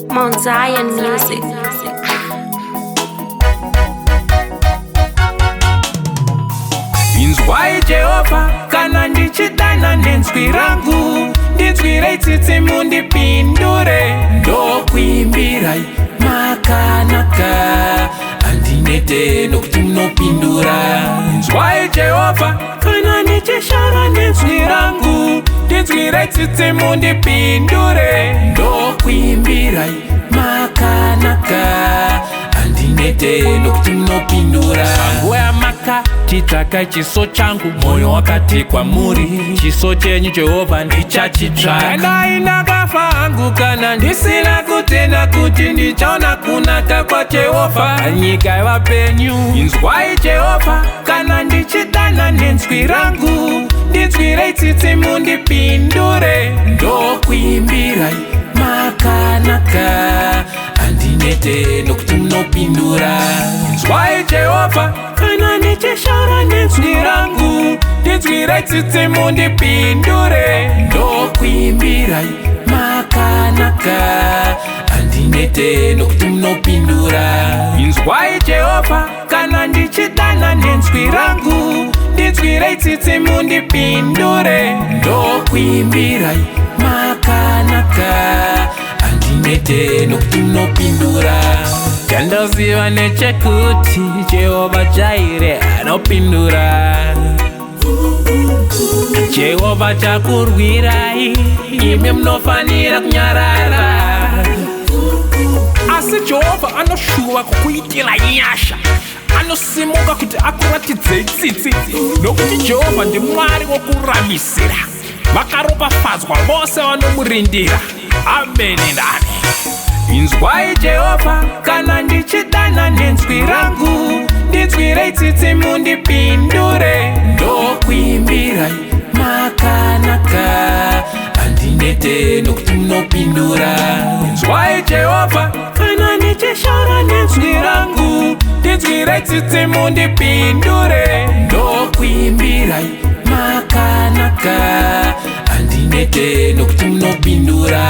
Mount Zion Music. Inzwai Jehova kana ndichidana nenzwi rangu, ndinzwirei tsitsi mundipindure, ndokuimbirai makanaka, handinete nokuti munopindura. Inzwai Jehova kana ndichishara nenzwi rangu, ndinzwirei tsitsi mundipindure, ndokuimbirai makanaka, handinete nokuti munopindura. Panguva yamaka chitsvakai chiso changu, moyo wakati kwamuri, chiso chenyu Jehovha ndichachitsvaka. Dai ndakafa hangu kana ndisina kutenda kuti ndichaona kunaka kwaJehovha nyika yavapenyu. Inzwai Jehovha kana ndichidana nenzwi rangu, ndinzwirei tsitsi mundipindure, ndokuimbirai makanaka, handinete nokuti munopindura. Inzwai Jehovha kana ndichishara nenzwi rangu, ndinzwirei tsitsi mundipindure, ndokuimbirai makanaka, handinete nokuti munopindura. Inzwai Jehovha kana ndichidana nenzwi rangu, ndinzwirei tsitsi mundipindure, ndokuimbirai makanaka, handinete nokuti munopindura. Chandoziva nechekuti Jehovha Jaire anopindura. Jehovha chakurwirai, imi munofanira kunyarara. Asi Jehovha anoshuva kukuitira nyasha, anosimuka kuti akuratidzei tsitsi, nokuti Jehovha ndiMwari wokuramisira. Vakaropafadzwa vose vanomurindira. Amen ndani. Inzwai Jehovha kana ndichidana nenzwi rangu, ndinzwirei tsitsi mundipindure, ndokuimbirai makanaka, handinete nokuti munopindura. Inzwai Jehovha kana ndichishara nenzwi rangu, ndinzwirei tsitsi mundipindure, ndokuimbirai makanaka, handinete nokuti munopindura.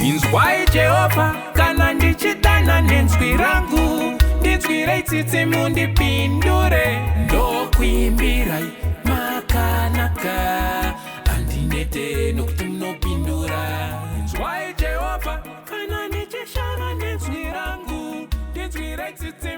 Inzwai Jehovha kana ndichidana nenzwi rangu, ndinzwirei tsitsi mundipindure, ndokuimbirai makanaka, handinete nokuti munopindura. Inzwai Jehovha kana ndichishara nenzwi rangu, ndinzwirei tsitsi